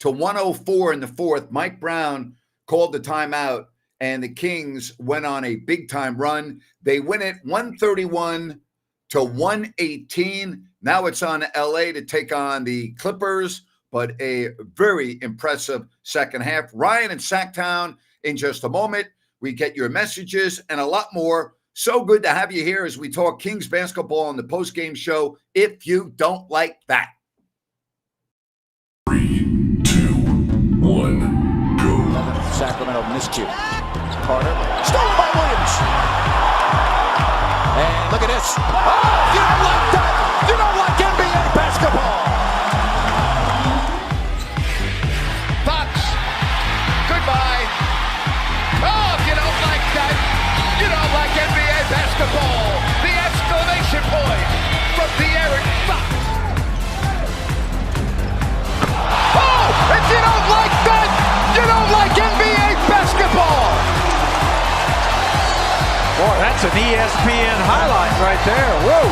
to 104 in the fourth. Mike Brown called the timeout, and the Kings went on a big-time run. They win it 131 to 118. Now it's on LA to take on the Clippers, but a very impressive second half. Ryan in Sacktown in just a moment. We get your messages and a lot more. So good to have you here as we talk Kings basketball on the postgame show. If you don't like that. 3, 2, 1, go. Sacramento miscue. Carter. Stolen by Williams. And look at this. Oh, you don't like that. You don't like NBA basketball. Fox. Goodbye. Oh, if you don't like that, you don't like NBA basketball. The exclamation point from De'Aaron Fox. Oh, if you don't like that, you don't like NBA basketball. Boy, that's an ESPN highlight right there. Whoa.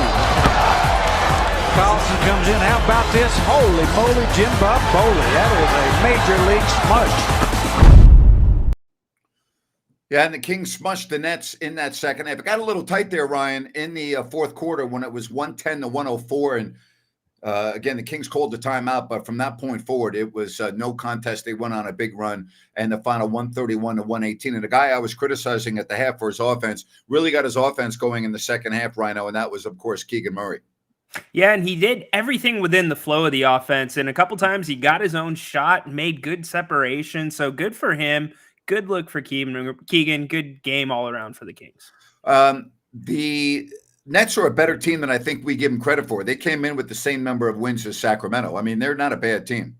Carlson comes in. How about this? Holy moly, Jim Bob Foley. That is a major league smush. Yeah, and the Kings smushed the Nets in that second half. It got a little tight there, Ryan, in the fourth quarter when it was 110 to 104. And again, the Kings called the timeout, but from that point forward, it was no contest. They went on a big run, and the final 131 to 118. And the guy I was criticizing at the half for his offense really got his offense going in the second half, Rhino, and that was, of course, Keegan Murray. Yeah, and he did everything within the flow of the offense. And a couple times he got his own shot, made good separation. So good for him. Good look for Keegan. Good game all around for the Kings. The Nets are a better team than I think we give them credit for. They came in with the same number of wins as Sacramento. I mean, they're not a bad team.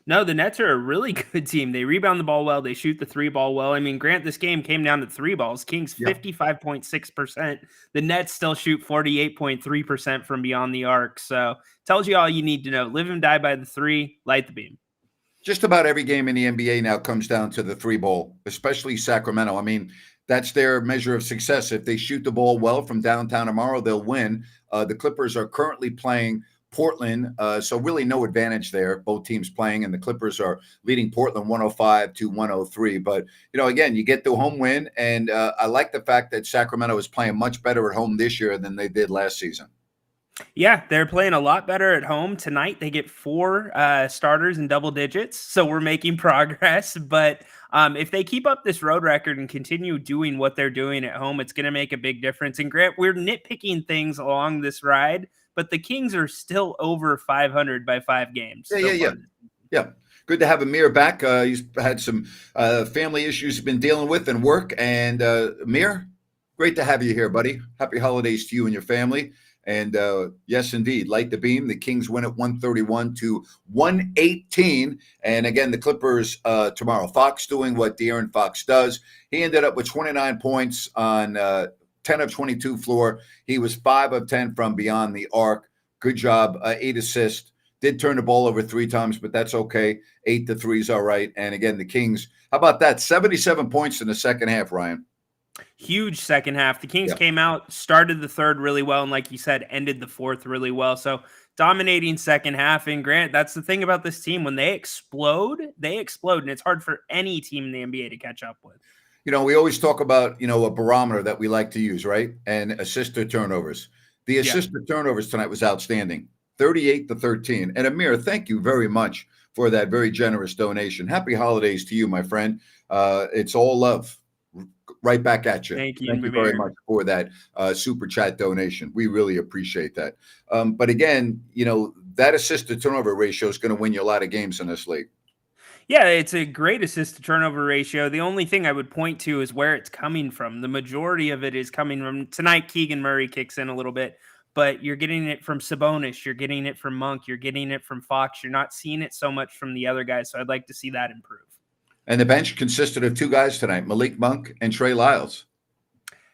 No, the Nets are a really good team. They rebound the ball well. They shoot the three ball well. I mean, Grant, this game came down to three balls. Kings 55.6%. The Nets still shoot 48.3% from beyond the arc. So tells you all you need to know. Live and die by the three. Light the beam. Just about every game in the NBA now comes down to the three ball, especially Sacramento. I mean, that's their measure of success. If they shoot the ball well from downtown tomorrow, they'll win. The Clippers are currently playing Portland, so really no advantage there. Both teams playing, and the Clippers are leading Portland 105 to 103. But, you know, again, you get the home win, and I like the fact that Sacramento is playing much better at home this year than they did last season. Yeah, they're playing a lot better at home. Tonight, they get 4 starters in double digits, so we're making progress. But if they keep up this road record and continue doing what they're doing at home, it's going to make a big difference. And Grant, we're nitpicking things along this ride, but the Kings are still over 500 by 5 games. Yeah. Good to have Amir back. He's had some family issues he's been dealing with and work. And Amir, great to have you here, buddy. Happy holidays to you and your family. And yes, indeed, light the beam. The Kings win at 131 to 118. And again, the Clippers tomorrow. Fox doing what De'Aaron Fox does. He ended up with 29 points on 10 of 22 floor. He was 5 of 10 from beyond the arc. Good job. 8 assists. Did turn the ball over 3 times, but that's okay. 8 to 3 is all right. And again, the Kings, how about that? 77 points in the second half, Ryan. Huge second half. The Kings came out, started the third really well, and like you said, ended the fourth really well. So dominating second half. And Grant, that's the thing about this team. When they explode, and it's hard for any team in the NBA to catch up with. You know, we always talk about, you know, a barometer that we like to use, right? And assist to turnovers. The assist to turnovers tonight was outstanding. 38 to 13. And Amir, thank you very much for that very generous donation. Happy holidays to you, my friend. It's all love. Right back at you. Thank you very much for that super chat donation. We really appreciate that. But again, you know, that assist to turnover ratio is going to win you a lot of games in this league. Yeah, it's a great assist to turnover ratio. The only thing I would point to is where it's coming from. The majority of it is coming from tonight. Keegan Murray kicks in a little bit, but you're getting it from Sabonis. You're getting it from Monk. You're getting it from Fox. You're not seeing it so much from the other guys. So I'd like to see that improve. And the bench consisted of 2 guys tonight, Malik Monk and Trey Lyles.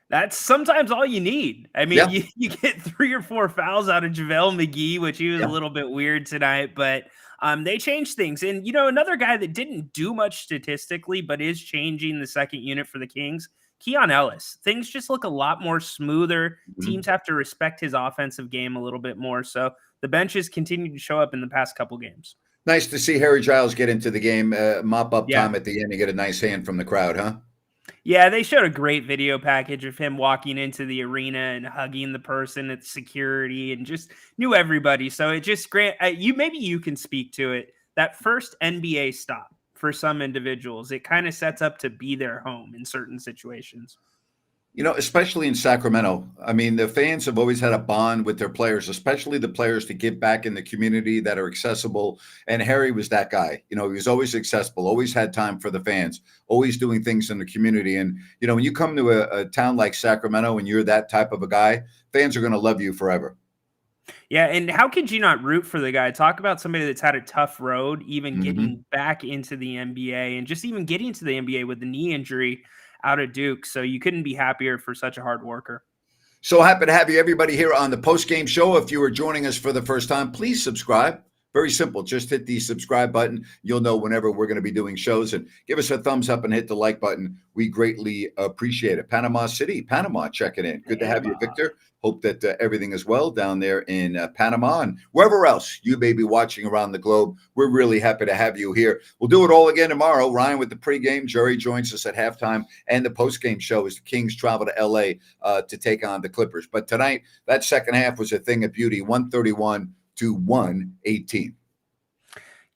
That's sometimes all you need. I mean, you get 3 or 4 fouls out of JaVale McGee, which he was a little bit weird tonight, but they changed things. And, you know, another guy that didn't do much statistically, but is changing the second unit for the Kings, Keon Ellis. Things just look a lot more smoother. Teams have to respect his offensive game a little bit more. So the benches continue to show up in the past couple games. Nice to see Harry Giles get into the game, mop up Yeah. time at the end and get a nice hand from the crowd, huh? Yeah, they showed a great video package of him walking into the arena and hugging the person at security and just knew everybody. So it just maybe you can speak to it. That first NBA stop for some individuals, it kind of sets up to be their home in certain situations. Especially in Sacramento. I mean, the fans have always had a bond with their players, especially the players to give back in the community that are accessible. And Harry was that guy. He was always accessible, always had time for the fans, always doing things in the community. And, when you come to a town like Sacramento and you're that type of a guy, fans are going to love you forever. Yeah, and how could you not root for the guy? Talk about somebody that's had a tough road, even getting back into the NBA and just even getting to the NBA with the knee injury out of Duke. So you couldn't be happier for such a hard worker. So happy to have you, everybody, here on the post-game show. If you are joining us for the first time, please subscribe. Very simple. Just hit the subscribe button. You'll know whenever we're going to be doing shows, and give us a thumbs up and hit the like button. We greatly appreciate it. Panama City, Panama, checking in. Good to have you, Victor. Hope that everything is well down there in Panama and wherever else you may be watching around the globe. We're really happy to have you here. We'll do it all again tomorrow. Ryan with the pregame. Jerry joins us at halftime, and the postgame show as the Kings travel to L.A. To take on the Clippers. But tonight, that second half was a thing of beauty, 131 to 118.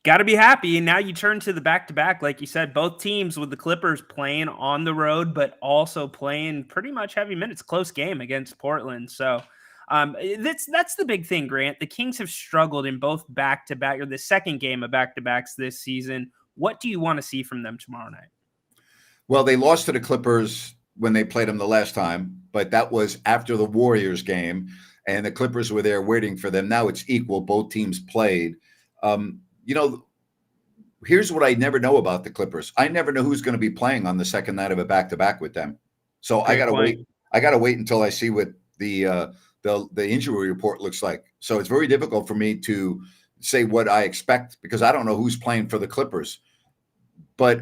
Got to be happy. And now you turn to the back-to-back. Like you said, both teams with the Clippers playing on the road, but also playing pretty much heavy minutes. Close game against Portland. So that's the big thing, Grant. The Kings have struggled in both back-to-back, or the second game of back-to-backs this season. What do you want to see from them tomorrow night? Well, they lost to the Clippers when they played them the last time, but that was after the Warriors game, and the Clippers were there waiting for them. Now it's equal. Both teams played. Here's what I never know about the Clippers. I never know who's going to be playing on the second night of a back-to-back with them. So I got to wait. I got to wait until I see what the injury report looks like. So it's very difficult for me to say what I expect because I don't know who's playing for the Clippers. But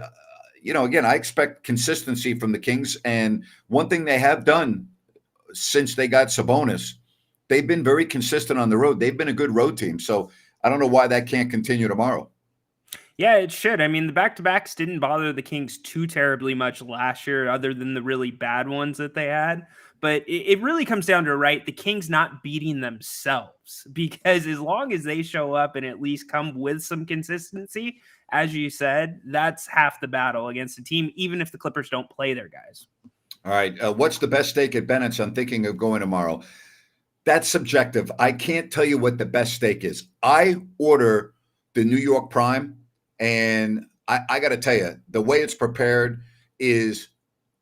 again, I expect consistency from the Kings. And one thing they have done since they got Sabonis, they've been very consistent on the road. They've been a good road team. So I don't know why that can't continue tomorrow. Yeah, it should. I mean, the back-to-backs didn't bother the Kings too terribly much last year, other than the really bad ones that they had. But it really comes down to, right, the Kings not beating themselves. Because as long as they show up and at least come with some consistency, as you said, that's half the battle against the team, even if the Clippers don't play their guys. All right. What's the best steak at Bennett's? I'm thinking of going tomorrow. That's subjective. I can't tell you what the best steak is. I order the New York Prime, and I got to tell you, the way it's prepared is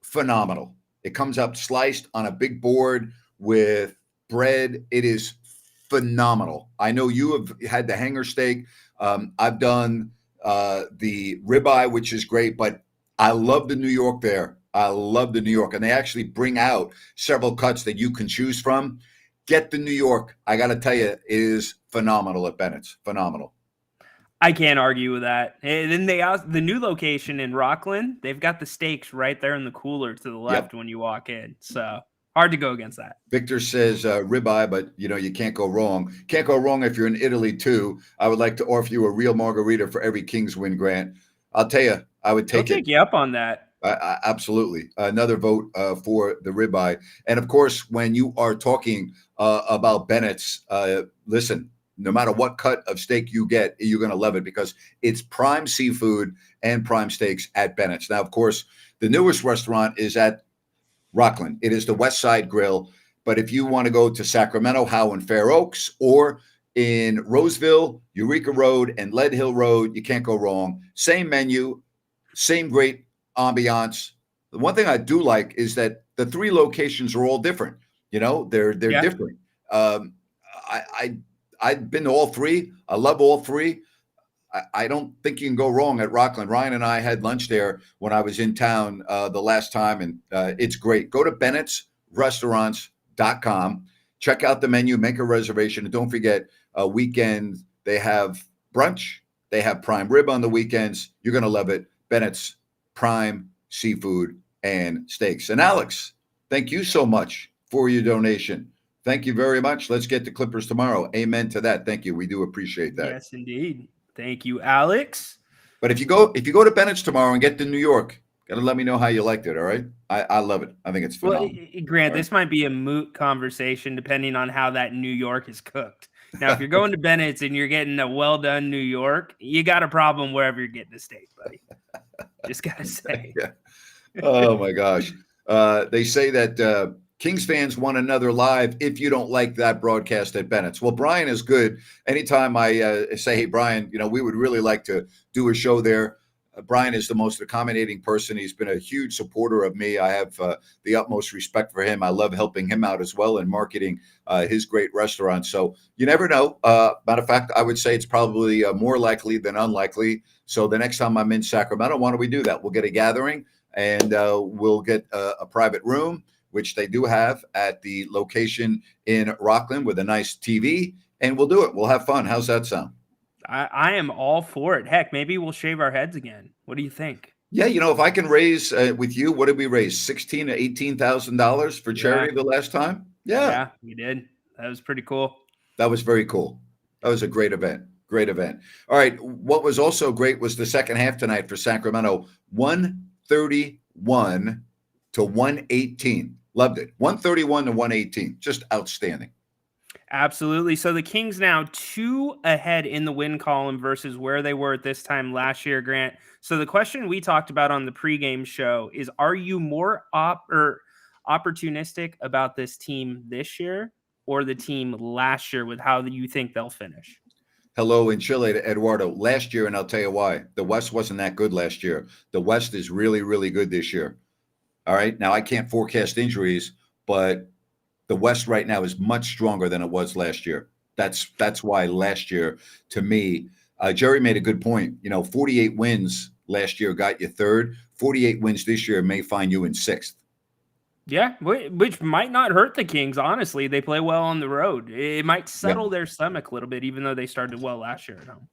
phenomenal. It comes up sliced on a big board with bread. It is phenomenal. I know you have had the hanger steak. I've done the ribeye, which is great, but I love the New York there. I love the New York. And they actually bring out several cuts that you can choose from. Get the New York. I got to tell you, it is phenomenal at Bennett's. Phenomenal. I can't argue with that. And then the new location in Rockland, they've got the steaks right there in the cooler to the left when you walk in. So hard to go against that. Victor says ribeye, but you can't go wrong. Can't go wrong if you're in Italy too. I would like to offer you a real margarita for every Kings win, Grant. I'll tell you, I would take it. I'll take you up on that. Absolutely. Another vote for the ribeye. And of course, when you are talking about Bennett's, listen, no matter what cut of steak you get, you're going to love it because it's prime seafood and prime steaks at Bennett's. Now, of course, the newest restaurant is at Rockland. It is the West Side Grill. But if you want to go to Sacramento, Howe and Fair Oaks, or in Roseville, Eureka Road, and Lead Hill Road, you can't go wrong. Same menu, same great ambiance. The one thing I do like is that the three locations are all different. They're different. I've been to all three. I love all three. I don't think you can go wrong at Rockland. Ryan and I had lunch there when I was in town the last time, and it's great. Go to Bennett'sRestaurants.com. Check out the menu, make a reservation, and don't forget, weekend they have brunch. They have prime rib on the weekends. You're going to love it. Bennett's Prime Seafood and Steaks. And Alex, thank you so much for your donation. Thank you very much. Let's get the Clippers tomorrow. Amen to that. Thank you. We do appreciate that. Yes, indeed. Thank you, Alex. But if you go to Bennett's tomorrow and get to New York, gotta let me know how you liked it. All right, I love it. I think it's Well, phenomenal. Grant, All right? this might be a moot conversation depending on how that New York is cooked. Now, if you're going to Bennett's and you're getting a well done New York, you got a problem wherever you're getting the steak, buddy. Just gotta say. Yeah. Oh my gosh. They say that Kings fans want another live if you don't like that broadcast at Bennett's. Well, Brian is good. Anytime I say, hey, Brian, we would really like to do a show there. Brian is the most accommodating person. He's been a huge supporter of me. I have the utmost respect for him. I love helping him out as well in marketing his great restaurant. So you never know. Matter of fact, I would say it's probably more likely than unlikely. So the next time I'm in Sacramento, why don't we do that? We'll get a gathering and we'll get a private room, which they do have at the location in Rockland with a nice TV, and we'll do it. We'll have fun. How's that sound? I am all for it. Heck, maybe we'll shave our heads again. What do you think? Yeah, if I can raise with you, what did we raise? $16,000 to $18,000 for charity the last time? Yeah, we did. That was pretty cool. That was very cool. That was a great event. Great event. All right. What was also great was the second half tonight for Sacramento, 131 to 118. Loved it. 131 to 118. Just outstanding. Absolutely. So the Kings now 2 ahead in the win column versus where they were at this time last year, Grant. So the question we talked about on the pregame show is, are you more opportunistic about this team this year or the team last year with how you think they'll finish? Hello in Chile to Eduardo. Last year, and I'll tell you why. The West wasn't that good last year. The West is really, really good this year. All right. Now, I can't forecast injuries, but the West right now is much stronger than it was last year. That's why last year, to me, Jerry made a good point. 48 wins last year got you third. 48 wins this year may find you in sixth. Yeah, which might not hurt the Kings, honestly. They play well on the road. It might settle their stomach a little bit, even though they started well last year at home.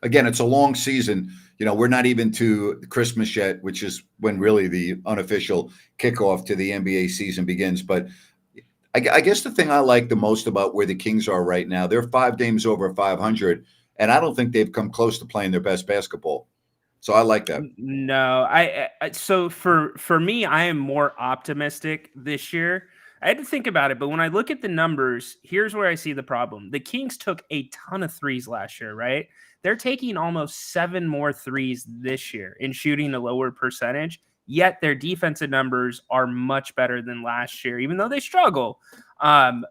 Again, it's a long season. We're not even to Christmas yet, which is when really the unofficial kickoff to the NBA season begins. But I guess the thing I like the most about where the Kings are right now, they're 5 games over 500, and I don't think they've come close to playing their best basketball. So I like that. No, so for me, I am more optimistic this year. I had to think about it, but when I look at the numbers, here's where I see the problem. The Kings took a ton of threes last year, right? They're taking almost 7 more threes this year and shooting a lower percentage. Yet their defensive numbers are much better than last year, even though they struggle.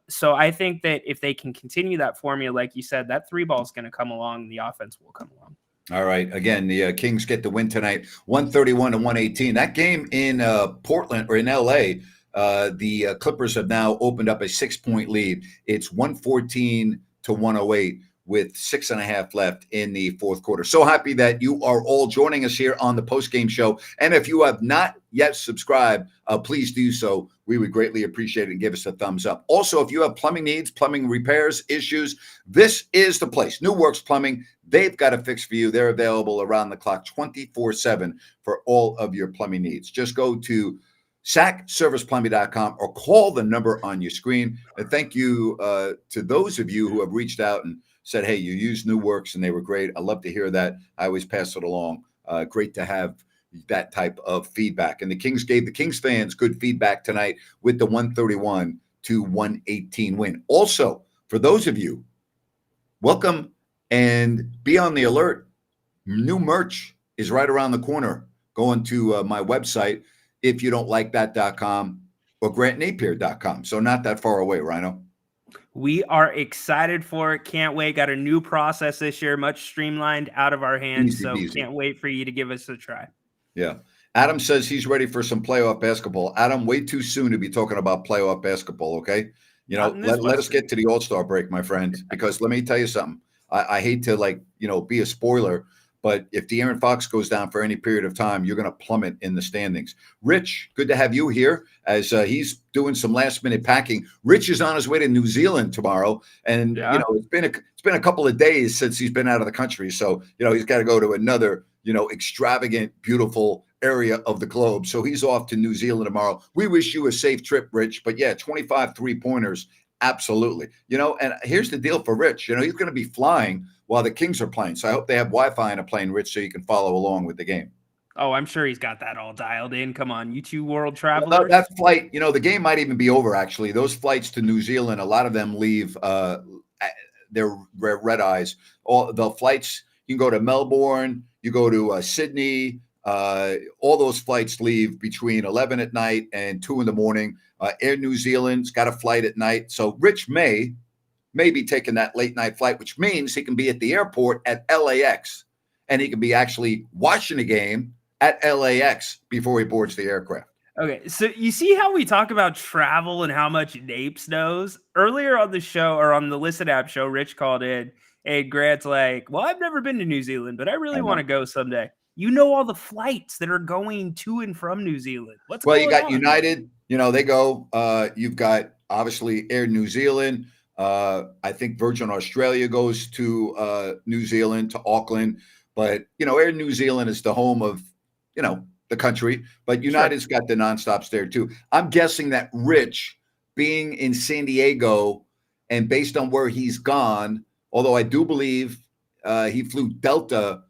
So I think that if they can continue that formula, like you said, that 3 ball is going to come along and the offense will come along. All right. Again, the Kings get the win tonight, 131 to 118. That game in Portland or in LA, the Clippers have now opened up a 6-point lead. It's 114 to 108. With 6.5 left in the fourth quarter. So happy that you are all joining us here on the postgame show. And if you have not yet subscribed, please do so. We would greatly appreciate it and give us a thumbs up. Also, if you have plumbing needs, plumbing repairs, issues, this is the place. New Works Plumbing, they've got a fix for you. They're available around the clock 24/7 for all of your plumbing needs. Just go to sacserviceplumbing.com or call the number on your screen. And thank you to those of you who have reached out and said, hey, you used New Works and they were great. I love to hear that. I always pass it along. Great to have that type of feedback. And the Kings gave the Kings fans good feedback tonight with the 131 to 118 win. Also, for those of you, welcome and be on the alert. New merch is right around the corner. Going to my website, if you don't like that.com or grantnapier.com. So not that far away, Rhino. We are excited for it. Can't wait. Got a new process this year, much streamlined, out of our hands. Easy. Can't wait for you to give us a try. Yeah. Adam says he's ready for some playoff basketball. Adam, way too soon to be talking about playoff basketball, okay? Let us get to the All-Star break, my friend, because let me tell you something. I hate to, be a spoiler, but if De'Aaron Fox goes down for any period of time, you're going to plummet in the standings. Rich, good to have you here as he's doing some last-minute packing. Rich is on his way to New Zealand tomorrow, and it's been a couple of days since he's been out of the country, so he's got to go to another extravagant, beautiful area of the globe. So he's off to New Zealand tomorrow. We wish you a safe trip, Rich. But yeah, 25 3-pointers Absolutely. And here's the deal for Rich. He's going to be flying while the Kings are playing. So I hope they have Wi-Fi on a plane, Rich, so you can follow along with the game. Oh, I'm sure he's got that all dialed in. Come on, you two world Well, travelers. that flight, the game might even be over, actually. Those flights to New Zealand, a lot of them leave their red eyes. All the flights, you can go to Melbourne, you go to Sydney. All those flights leave between 11 at night and 2 in the morning. Air New Zealand's got a flight at night. So Rich may be taking that late night flight, which means he can be at the airport at LAX, and he can be actually watching a game at LAX before he boards the aircraft. Okay, so you see how we talk about travel and how much Napes knows? Earlier on the show, or on the Listen App show, Rich called in, and Grant's like, well, I've never been to New Zealand, but I really want to go someday. You know all the flights that are going to and from New Zealand. What's going on? Well, you got United, they go. You've got, obviously, Air New Zealand. I think Virgin Australia goes to New Zealand, to Auckland. But, Air New Zealand is the home of, the country. But United's got the nonstops there, too. I'm guessing that Rich, being in San Diego, and based on where he's gone, although I do believe he flew Delta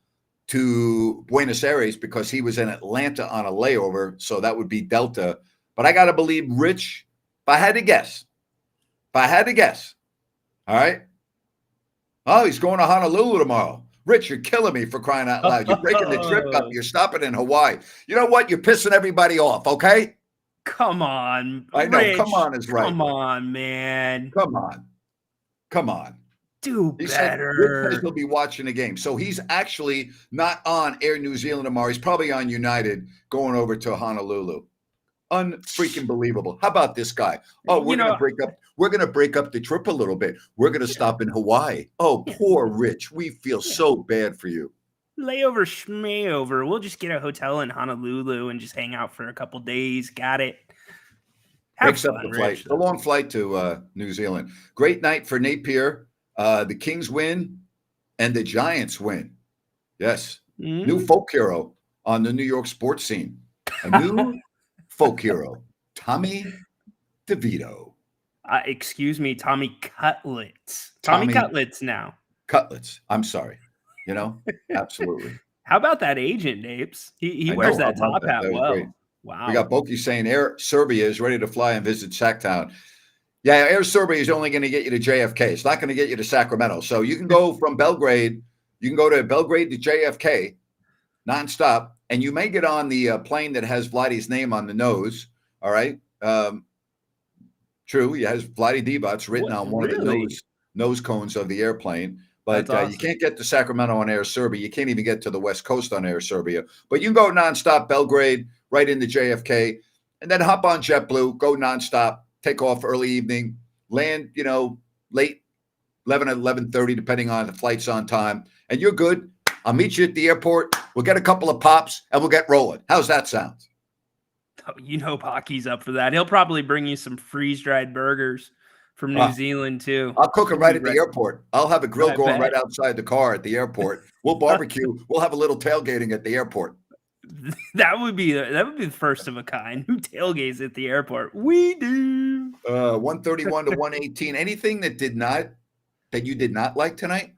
to Buenos Aires because he was in Atlanta on a layover. So that would be Delta. But I got to believe Rich, if I had to guess, all right. Oh, he's going to Honolulu tomorrow. Rich, you're killing me, for crying out loud. You're breaking the trip up. You're stopping in Hawaii. You know what? You're pissing everybody off, okay? Come on. I know. Rich, come on is right. Come on, man. Come on. Do He better. said he'll be watching the game. So he's actually not on Air New Zealand tomorrow. He's probably on United going over to Honolulu. Unfreaking believable. How about this guy? Oh, we're going to break up. We're going to break up the trip a little bit. We're going to stop in Hawaii. Oh, poor Rich. We feel so bad for you. Layover, schmayover. We'll just get a hotel in Honolulu and just hang out for a couple days. Got it. Breaks up the flight. A long flight to New Zealand. Great night for Napier. The Kings win and the Giants win. Yes. New folk hero on the New York sports scene. A new folk hero. Tommy DeVito. Excuse me, Tommy Cutlets. Tommy Cutlets now. Cutlets. I'm sorry. Absolutely. How about that agent, Napes? He wears that top hat well. Great. Wow. We got Boki saying Air Serbia is ready to fly and visit Sacktown. Yeah, Air Serbia is only going to get you to JFK. It's not going to get you to Sacramento. So you can go from Belgrade. You can go to Belgrade to JFK nonstop, and you may get on the plane that has Vladdy's name on the nose. All right. True. He has Vladdy Divac written on one of the nose cones of the airplane. But awesome. You can't get to Sacramento on Air Serbia. You can't even get to the West Coast on Air Serbia. But you can go nonstop Belgrade right into JFK, and then hop on JetBlue, go nonstop, take off early evening, land, late 11 or 11:30, depending on the flight's on time, and you're good. I'll meet you at the airport. We'll get a couple of pops, and we'll get rolling. How's that sound? Oh, Pocky's up for that. He'll probably bring you some freeze-dried burgers from New Zealand, too. I'll cook them right at the airport. I'll have a grill going right outside the car at the airport. We'll barbecue. We'll have a little tailgating at the airport. That would be the first of a kind. Who tailgates at the airport? We do. 131 to 118. Anything that you did not like tonight?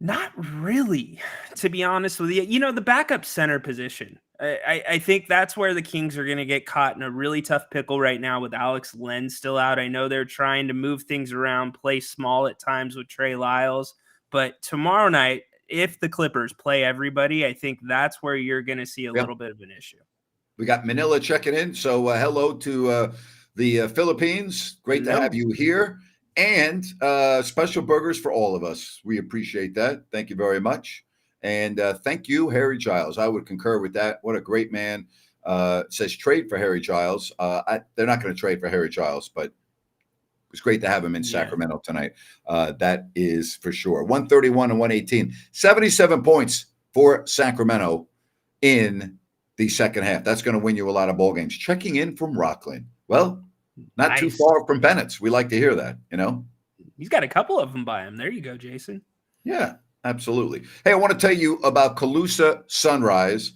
Not really, to be honest with you. The backup center position. I think that's where the Kings are going to get caught in a really tough pickle right now with Alex Len still out. I know they're trying to move things around, play small at times with Trey Lyles. But tomorrow night, if the Clippers play everybody, I think that's where you're going to see a little bit of an issue. We got Manila checking in. So hello to the Philippines. Great to have you here. And special burgers for all of us. We appreciate that. Thank you very much. And thank you, Harry Giles. I would concur with that. What a great man. Says trade for Harry Giles. They're not going to trade for Harry Giles, but it was great to have him in Sacramento tonight. That is for sure. 131 and 118. 77 points for Sacramento in the second half. That's going to win you a lot of ball games. Checking in from Rockland. Well, not too far from Bennett's. We like to hear that, He's got a couple of them by him. There you go, Jason. Yeah. Absolutely. Hey, I want to tell you about Calusa Sunrise,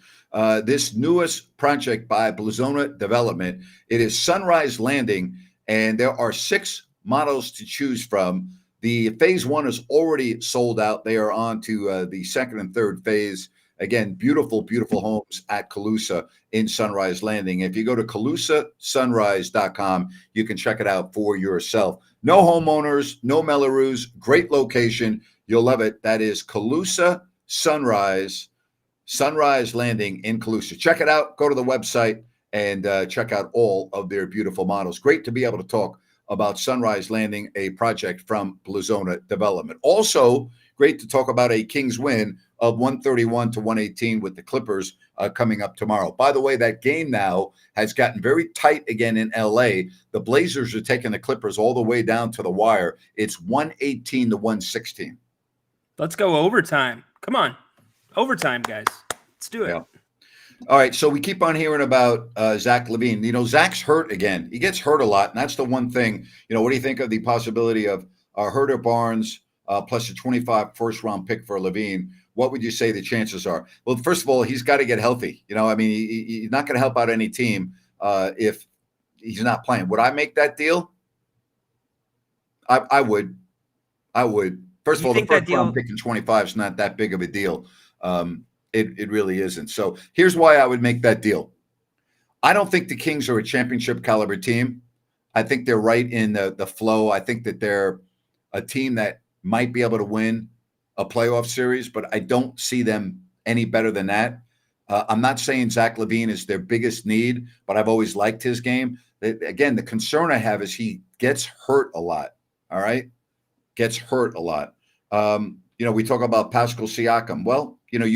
this newest project by Blazona Development. It is Sunrise Landing, and there are 6 models to choose from. The phase 1 is already sold out. They are on to the second and third phase. Again, beautiful, beautiful homes at Calusa in Sunrise Landing. If you go to CalusaSunrise.com, you can check it out for yourself. No homeowners, no Mellorews, great location. You'll love it. That is Calusa Sunrise Landing in Calusa. Check it out. Go to the website and check out all of their beautiful models. Great to be able to talk about Sunrise Landing, a project from Blazona Development. Also, great to talk about a Kings win of 131-118 with the Clippers coming up tomorrow. By the way, that game now has gotten very tight again in LA. The Blazers are taking the Clippers all the way down to the wire. It's 118-116. Let's go overtime. Come on. Overtime, guys. Let's do it. Yeah. All right, so we keep on hearing about Zach LaVine. You know, Zach's hurt again. He gets hurt a lot, and that's the one thing. You know, what do you think of the possibility of Herder Barnes plus a 25 first-round pick for LaVine? What would you say the chances are? Well, first of all, he's got to get healthy. You know, I mean, he's not going to help out any team if he's not playing. Would I make that deal? I would. First of all, the first-round pick in 25 is not that big of a deal. It really isn't. So here's why I would make that deal. I don't think the Kings are a championship caliber team. I think they're right in the flow. I think that they're a team that might be able to win a playoff series, but I don't see them any better than that. I'm not saying Zach LaVine is their biggest need, but I've always liked his game. Again, the concern I have is he gets hurt a lot. All right? Gets hurt a lot. You know, we talk about Pascal Siakam. Well, you know,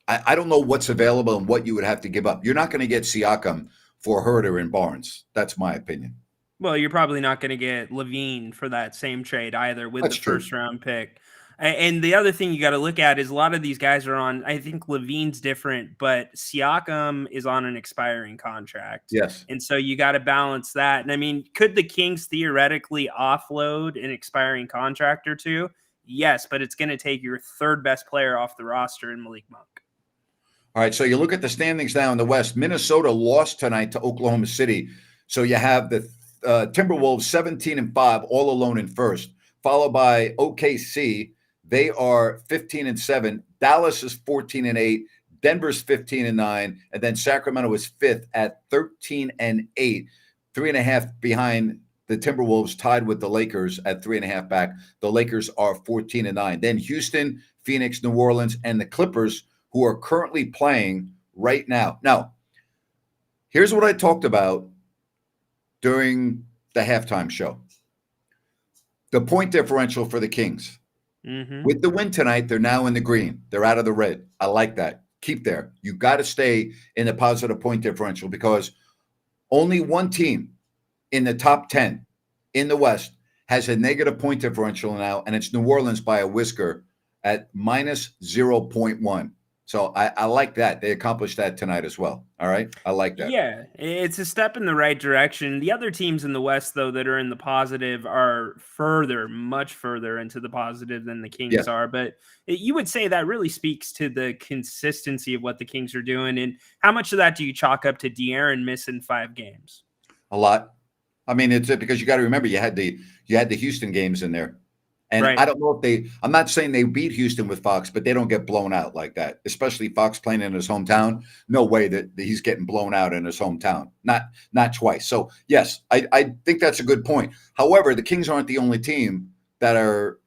I don't know what's available and what you would have to give up. You're not going to get Siakam for Herder and Barnes. That's my opinion. Well, you're probably not going to get LaVine for that same trade either with the first-round pick. And the other thing you got to look at is a lot of these guys are on, I think LaVine's different, but Siakam is on an expiring contract. Yes. And so you got to balance that. And I mean, could the Kings theoretically offload an expiring contract or two? Yes, but it's going to take your third best player off the roster in Malik Monk. All right, so you look at the standings now in the West. Minnesota lost tonight to Oklahoma City. So you have the Timberwolves 17-5, all alone in first, followed by OKC. They are 15-7. Dallas is 14-8. Denver's 15-9. And then Sacramento is fifth at 13-8, 3.5 behind the Timberwolves, tied with the Lakers at 3.5 back. The Lakers are 14-9. Then Houston, Phoenix, New Orleans, and the Clippers, who are currently playing right now. Now, here's what I talked about during the halftime show. The point differential for the Kings. Mm-hmm. With the win tonight, they're now in the green. They're out of the red. I like that. Keep there. You got to stay in the positive point differential because only one team in the top 10 in the West has a negative point differential now, and it's New Orleans by a whisker at minus 0.1. So I like that. They accomplished that tonight as well. All right. I like that. Yeah, it's a step in the right direction. The other teams in the West, though, that are in the positive are much further into the positive than the Kings are. But you would say that really speaks to the consistency of what the Kings are doing. And how much of that do you chalk up to De'Aaron missing 5 games? A lot. I mean, it's because you got to remember you had the Houston games in there. And I don't know if I'm not saying they beat Houston with Fox, but they don't get blown out like that, especially Fox playing in his hometown. No way that he's getting blown out in his hometown. Not twice. So, yes, I think that's a good point. However, the Kings aren't the only team that are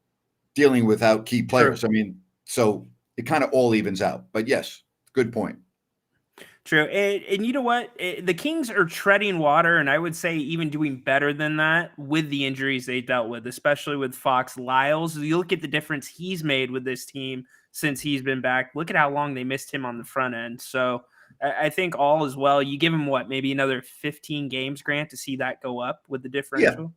dealing without key players. True. I mean, so it kind of all evens out. But, yes, good point. True. And you know what? The Kings are treading water, and I would say even doing better than that with the injuries they dealt with, especially with Fox Lyles. You look at the difference he's made with this team since he's been back. Look at how long they missed him on the front end. So I think all is well. You give him maybe another 15 games, Grant, to see that go up with the differential?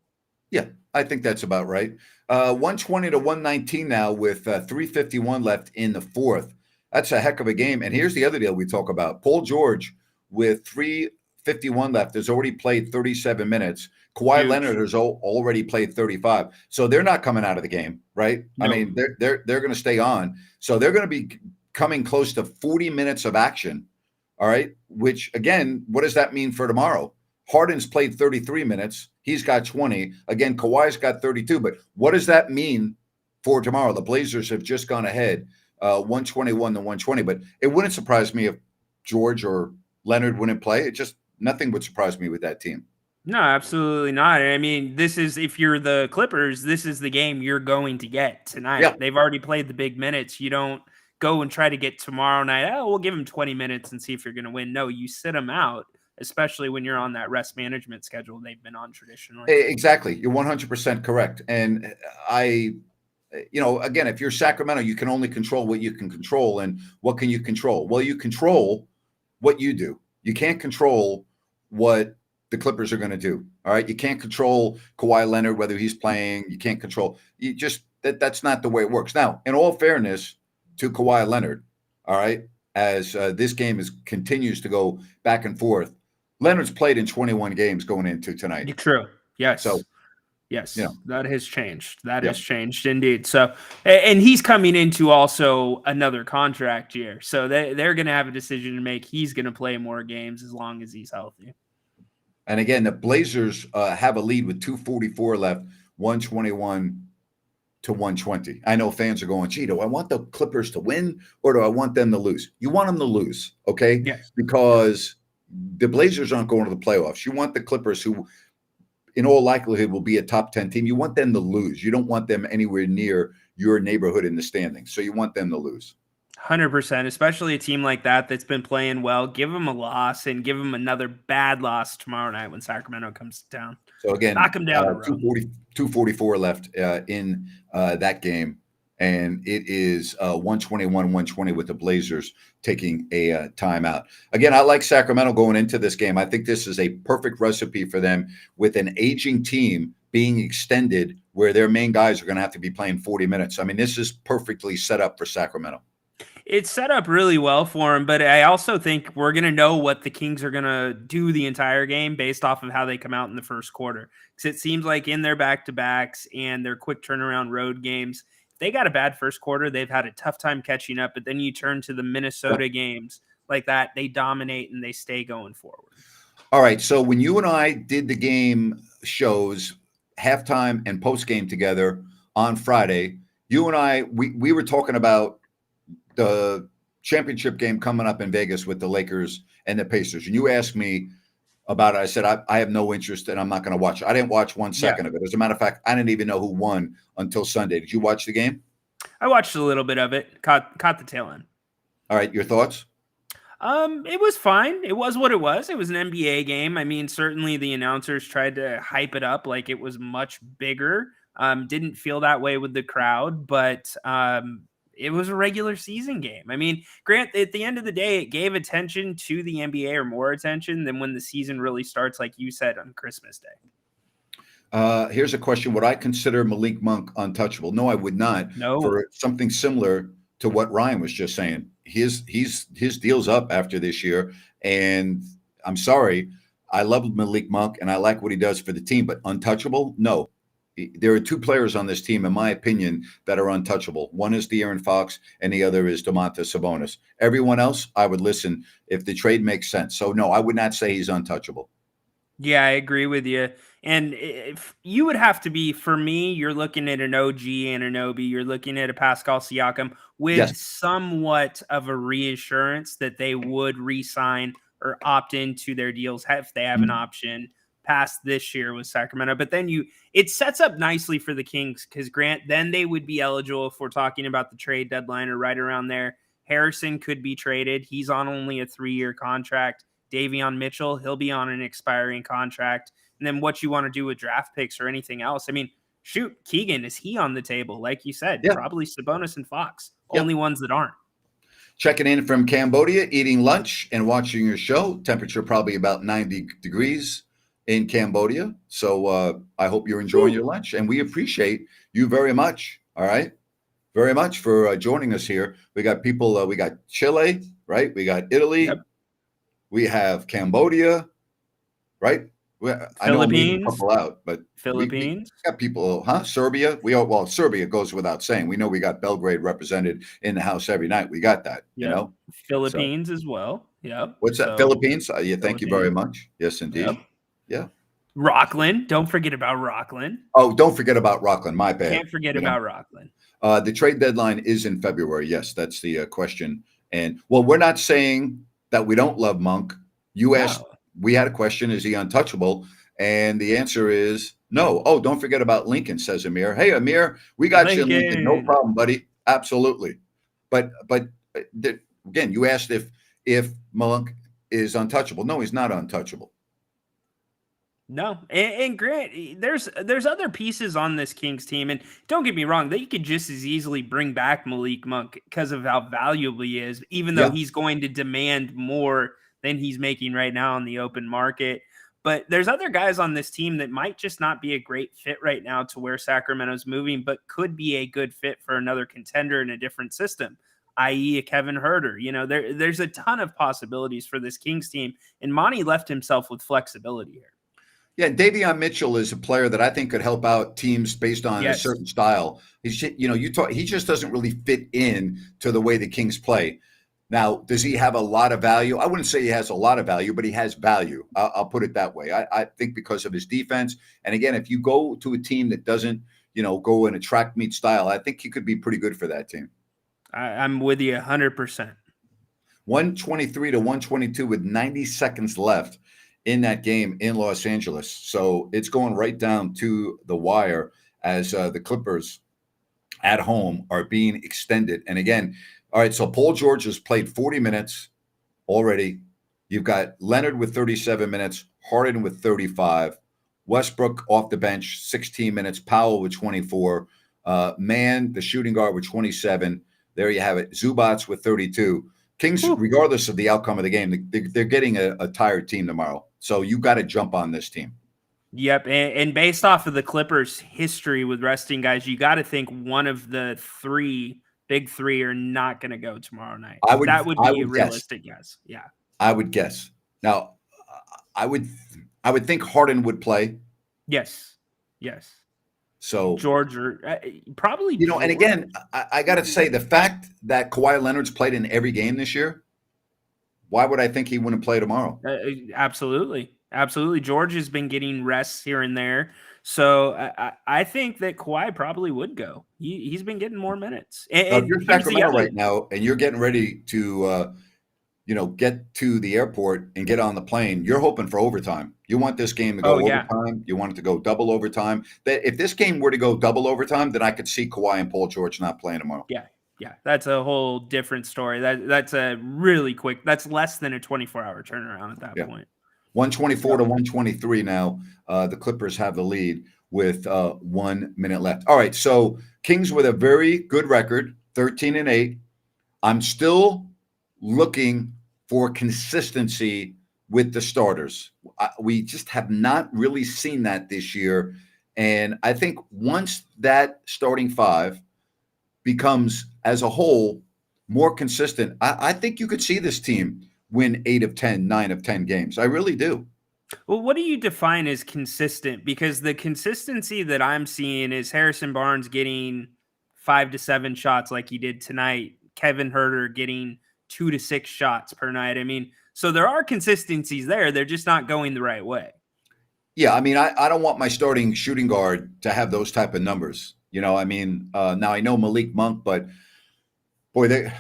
Yeah, I think that's about right. 120-119 now with 3:51 left in the fourth. That's a heck of a game. And here's the other deal we talk about. Paul George, with 3:51 left, has already played 37 minutes. Kawhi Leonard has already played 35. So they're not coming out of the game, right? No. I mean, they're going to stay on. So they're going to be coming close to 40 minutes of action, all right? Which, again, what does that mean for tomorrow? Harden's played 33 minutes. He's got 20. Again, Kawhi's got 32. But what does that mean for tomorrow? The Blazers have just gone ahead, 121 to 120. But it wouldn't surprise me if George or Leonard wouldn't play. Nothing would surprise me with that team. No, absolutely not. I mean, this is, if you're the Clippers, this is the game you're going to get tonight. Yeah. They've already played the big minutes. You don't go and try to get tomorrow night. Oh, we'll give them 20 minutes and see if you're going to win. No, you sit them out, especially when you're on that rest management schedule they've been on traditionally. Exactly. You're 100% correct. And again, if you're Sacramento, you can only control what you can control. And what can you control? Well, you control what you do. You can't control what the Clippers are going to do. All right. You can't control Kawhi Leonard, whether he's playing. You can't control. That's not the way it works. Now, in all fairness to Kawhi Leonard, all right, as this game continues to go back and forth, Leonard's played in 21 games going into tonight. True. Yes. So, yes, yeah. that has changed. That has changed indeed. So, and he's coming into also another contract year. So they're going to have a decision to make. He's going to play more games as long as he's healthy. And again, the Blazers have a lead with 2:44 left, 121 to 120. I know fans are going, gee, do I want the Clippers to win or do I want them to lose? You want them to lose, okay? Yes. Because the Blazers aren't going to the playoffs. You want the Clippers, who in all likelihood will be a top 10 team. You want them to lose. You don't want them anywhere near your neighborhood in the standings. So you want them to lose. 100%, especially a team like that that's been playing well. Give them a loss and give them another bad loss tomorrow night when Sacramento comes to town. So again, knock them down. 2:44 left in that game, and it is 121-120 with the Blazers taking a timeout. Again, I like Sacramento going into this game. I think this is a perfect recipe for them, with an aging team being extended where their main guys are going to have to be playing 40 minutes. I mean, this is perfectly set up for Sacramento. It's set up really well for him, but I also think we're going to know what the Kings are going to do the entire game based off of how they come out in the first quarter. Because it seems like in their back-to-backs and their quick turnaround road games, if they got a bad first quarter, they've had a tough time catching up. But then you turn to the Minnesota games like that, they dominate and they stay going forward. All right, so when you and I did the game shows, halftime and postgame together on Friday, you and I, we were talking about the championship game coming up in Vegas with the Lakers and the Pacers. And you asked me about it. I said, I have no interest and I'm not going to watch it. I didn't watch 1 second of it. As a matter of fact, I didn't even know who won until Sunday. Did you watch the game? I watched a little bit of it, caught the tail end. All right. Your thoughts? It was fine. It was what it was. It was an NBA game. I mean, certainly the announcers tried to hype it up like it was much bigger. Didn't feel that way with the crowd, but, it was a regular season game. I mean, Grant, at the end of the day, it gave attention to the NBA, or more attention than when the season really starts, like you said, on Christmas Day. Here's a question. Would I consider Malik Monk untouchable? No, I would not. No. For something similar to what Ryan was just saying. His deal's up after this year. And I'm sorry, I love Malik Monk and I like what he does for the team, but untouchable? No. There are two players on this team, in my opinion, that are untouchable. One is De'Aaron Fox, and the other is Domantas Sabonis. Everyone else, I would listen if the trade makes sense. So, no, I would not say he's untouchable. Yeah, I agree with you. And if you would have to be, for me, you're looking at an OG Anunoby, you're looking at a Pascal Siakam with somewhat of a reassurance that they would re-sign or opt into their deals if they have an option past this year with Sacramento. But then it sets up nicely for the Kings, because Grant, then they would be eligible, if we're talking about the trade deadline or right around there. Harrison could be traded. He's on only a 3-year contract. Davion Mitchell, he'll be on an expiring contract. And then what you want to do with draft picks or anything else. I mean, shoot, Keegan, is he on the table? Like you said, probably Sabonis and Fox, only ones that aren't. Checking in from Cambodia, eating lunch and watching your show. Temperature probably about 90 degrees in Cambodia. So I hope you're enjoying your lunch, and we appreciate you very much. All right. Very much for joining us here. We got people, we got Chile, right? We got Italy. Yep. We have Cambodia, right? I know I'm leaving a couple out, but Philippines. We got people, Serbia. Serbia goes without saying. We know we got Belgrade represented in the house every night. We got that, you know. Philippines as well. Yeah. What's that? Philippines? Thank you very much. Yes, indeed. Yep. Yeah. Rockland. Don't forget about Rockland. Oh, don't forget about Rockland. My bad. Can't forget about Rockland. The trade deadline is in February. Yes, that's the question. And well, we're not saying that we don't love Monk. You asked, we had a question, is he untouchable? And the answer is no. Oh, don't forget about Lincoln, says Amir. Hey, Amir, we got you, Lincoln. No problem, buddy. Absolutely. But again, you asked if Monk is untouchable. No, he's not untouchable. No, and Grant, there's other pieces on this Kings team, and don't get me wrong, they could just as easily bring back Malik Monk because of how valuable he is, even though he's going to demand more than he's making right now on the open market. But there's other guys on this team that might just not be a great fit right now to where Sacramento's moving, but could be a good fit for another contender in a different system, i.e. a Kevin Huerter. You know, there's a ton of possibilities for this Kings team, and Monty left himself with flexibility here. Yeah, Davion Mitchell is a player that I think could help out teams based on a certain style. He just doesn't really fit in to the way the Kings play. Now, does he have a lot of value? I wouldn't say he has a lot of value, but he has value. I'll put it that way. I think because of his defense. And again, if you go to a team that doesn't, go in a track meet style, I think he could be pretty good for that team. I'm with you 100%. 123 to 122 with 90 seconds left in that game in Los Angeles. So it's going right down to the wire as the Clippers at home are being extended. And again, all right, so Paul George has played 40 minutes already. You've got Leonard with 37 minutes, Harden with 35, Westbrook off the bench, 16 minutes, Powell with 24, Mann, the shooting guard, with 27. There you have it. Zubats with 32. Kings, regardless of the outcome of the game, they're getting a tired team tomorrow. So you got to jump on this team. Yep. And based off of the Clippers' history with resting guys, you got to think one of the big three are not going to go tomorrow night. That would be a realistic guess. Yeah. I would guess. Now, I would think Harden would play. Yes. So George or probably. And again, I got to say the fact that Kawhi Leonard's played in every game this year, why would I think he wouldn't play tomorrow? Absolutely. George has been getting rests here and there. So I think that Kawhi probably would go. He's been getting more minutes. And you're Sacramento right now, and you're getting ready to, get to the airport and get on the plane. You're hoping for overtime. You want this game to go overtime. You want it to go double overtime. If this game were to go double overtime, then I could see Kawhi and Paul George not playing tomorrow. Yeah, that's a whole different story. That's a really quick. That's less than a 24-hour turnaround at that point. 124 to 123 now. The Clippers have the lead with 1 minute left. All right, so Kings with a very good record, 13-8. I'm still looking for consistency with the starters. We just have not really seen that this year. And I think once that starting five becomes, as a whole, more consistent, I think you could see this team win 8 of 10, 9 of 10 games. I really do. Well, what do you define as consistent? Because the consistency that I'm seeing is Harrison Barnes getting 5 to 7 shots like he did tonight. Kevin Huerter getting 2 to 6 shots per night. I mean, so there are consistencies there. They're just not going the right way. Yeah, I mean, I don't want my starting shooting guard to have those type of numbers. Now I know Malik Monk, but boy,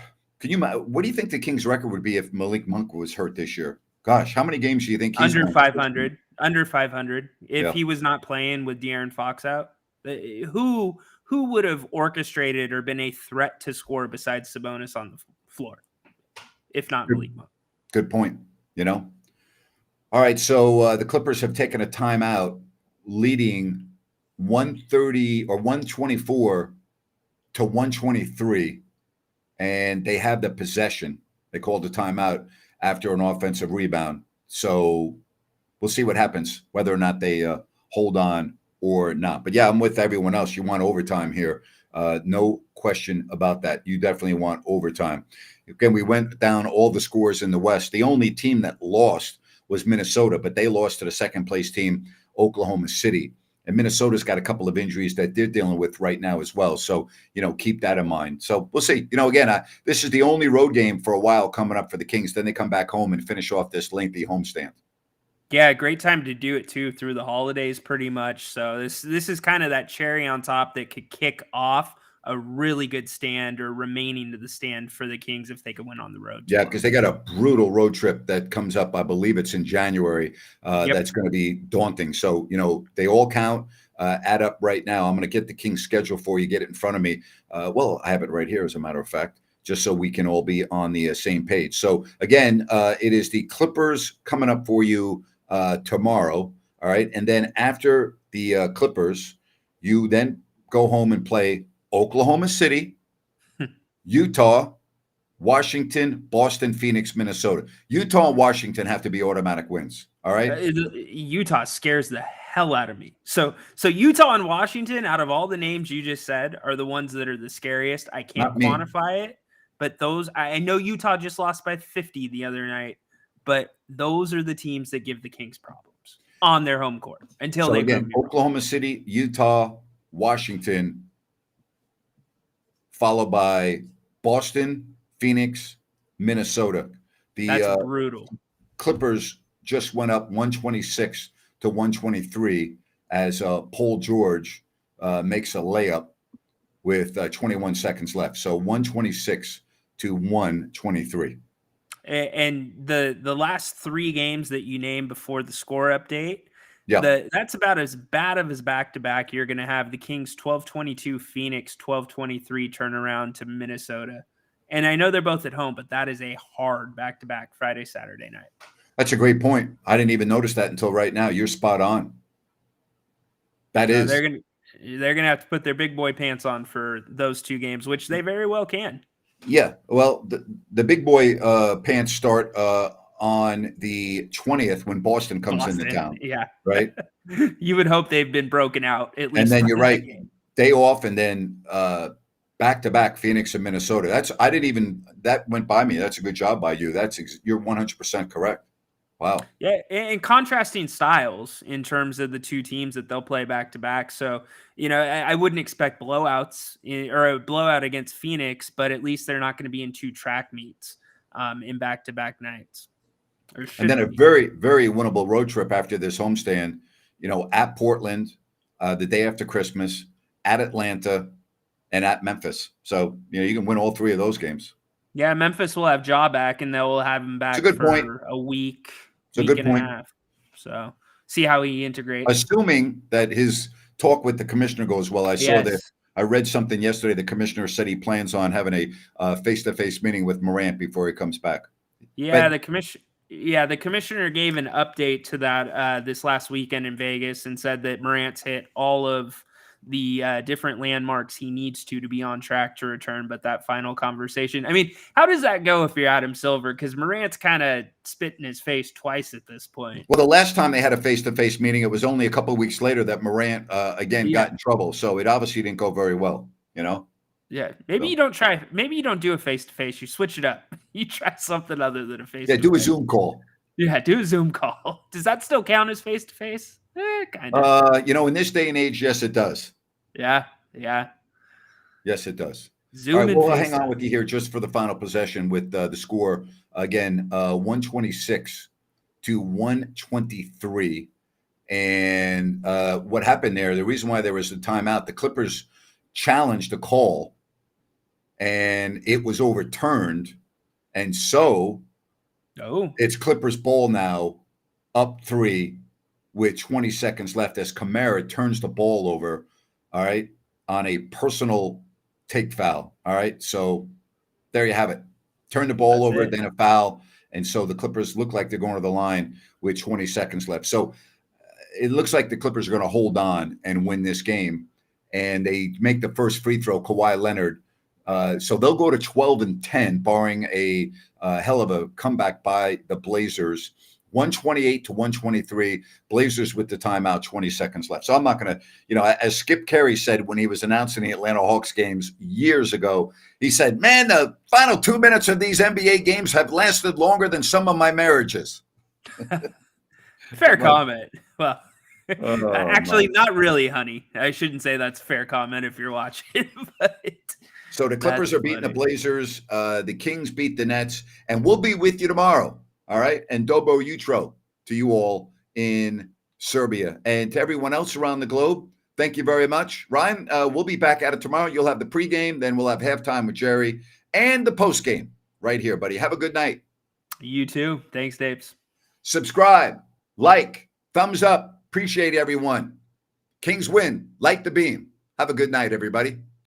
what do you think the Kings' record would be if Malik Monk was hurt this year? Gosh, how many games do you think he's under 500? Under 500 if he was not playing with De'Aaron Fox out. Who would have orchestrated or been a threat to score besides Sabonis on the floor, if not Malik Monk? Good point. All right, so the Clippers have taken a timeout, leading 130 or 124 to 123, and they have the possession. They called a timeout after an offensive rebound. So we'll see what happens, whether or not they hold on or not. But yeah, I'm with everyone else. You want overtime here. No question about that. You definitely want overtime. Again, we went down all the scores in the West. The only team that lost was Minnesota, but they lost to the second place team, Oklahoma City. And Minnesota's got a couple of injuries that they're dealing with right now as well. So, keep that in mind. So we'll see. Again, this is the only road game for a while coming up for the Kings. Then they come back home and finish off this lengthy homestand. Yeah, great time to do it too through the holidays pretty much. So this is kind of that cherry on top that could kick off a really good stand or remaining to the stand for the Kings if they could win on the road Yeah, tomorrow. because they got a brutal road trip that comes up. I believe it's in January. Yep. That's going to be daunting. So, they all count, add up right now. I'm going to get the Kings schedule for you, get it in front of me. Well, I have it right here, as a matter of fact, just so we can all be on the same page. So, again, it is the Clippers coming up for you tomorrow. All right. And then after the Clippers, you then go home and play Oklahoma City, Utah, Washington, Boston, Phoenix, Minnesota. Utah and Washington have to be automatic wins. All right. Utah scares the hell out of me. So Utah and Washington, out of all the names you just said, are the ones that are the scariest. I can't Not me. quantify it, but those I know Utah just lost by 50 the other night, but those are the teams that give the Kings problems on their home court until So they again, prove me wrong. Oklahoma City, Utah, Washington, followed by Boston, Phoenix, Minnesota. That's The brutal. Clippers just went up 126 to 123 as Paul George makes a layup with 21 seconds left. So 126 to 123. And the last 3 games that you named before the score update, Yeah. that's about as bad of as back-to-back. You're going to have the Kings 12-22, Phoenix 12-23 turnaround to Minnesota. And I know they're both at home, but that is a hard back-to-back Friday, Saturday night. That's a great point. I didn't even notice that until right now. You're spot on. That is. They're gonna have to put their big boy pants on for those 2 games, which they very well can. Yeah. Well, the big boy pants start on the 20th when Boston comes into town. Yeah. Right. You would hope they've been broken out at least. And then you're right. Day off and then back-to-back Phoenix and Minnesota. That went by me. That's a good job by you. You're 100% correct. Wow. Yeah, and contrasting styles in terms of the 2 teams that they'll play back to back. So, I wouldn't expect blowouts or a blowout against Phoenix, but at least they're not going to be in 2 track meets in back to back nights. And then a very, very winnable road trip after this homestand, at Portland, the day after Christmas, at Atlanta, and at Memphis. So, you can win all 3 of those games. Yeah, Memphis will have Ja back, and they'll have him back for a week, It's a good and a half. So see how he integrates. Assuming that his talk with the commissioner goes well. Saw that. I read something yesterday. The commissioner said he plans on having a face-to-face meeting with Morant before he comes back. Yeah, the commissioner gave an update to that this last weekend in Vegas and said that Morant's hit all of the different landmarks he needs to be on track to return. But that final conversation, I mean, how does that go if you're Adam Silver? Because Morant's kind of spit in his face twice at this point. Well, the last time they had a face-to-face meeting, it was only a couple of weeks later that Morant again got in trouble. So it obviously didn't go very well, Yeah, maybe you don't try. Maybe you don't do a face-to-face. You switch it up. You try something other than a face-to-face. Yeah, do a Zoom call. Yeah, do a Zoom call. Does that still count as face-to-face? Kind of. In this day and age, yes, it does. Yeah. Yes, it does. Zoom. All right, we'll hang on with you here just for the final possession with the score again, 126 to 123. And what happened there? The reason why there was a timeout, the Clippers challenged the call, and it was overturned, and so it's Clippers ball now, up 3 with 20 seconds left as Kamara turns the ball over. All right, on a personal take foul. All right, so there you have it. Turn the ball over, then a foul, and so the Clippers look like they're going to the line with 20 seconds left. So it looks like the Clippers are going to hold on and win this game, and they make the first free throw, Kawhi Leonard. So they'll go to 12-10, barring a hell of a comeback by the Blazers. 128 to 123, Blazers with the timeout, 20 seconds left. So I'm not going to, as Skip Carey said when he was announcing the Atlanta Hawks games years ago, he said, man, the final 2 minutes of these NBA games have lasted longer than some of my marriages. Fair comment. Well, actually, not really, honey. I shouldn't say that's a fair comment if you're watching. But so the Clippers are beating the Blazers. The Kings beat the Nets. And we'll be with you tomorrow. All right. And Dobo Utro to you all in Serbia. And to everyone else around the globe, thank you very much. Ryan, we'll be back at it tomorrow. You'll have the pregame, then we'll have halftime with Jerry and the postgame right here, buddy. Have a good night. You too. Thanks, Dapes. Subscribe, like, thumbs up. Appreciate everyone. Kings win. Light the beam. Have a good night, everybody.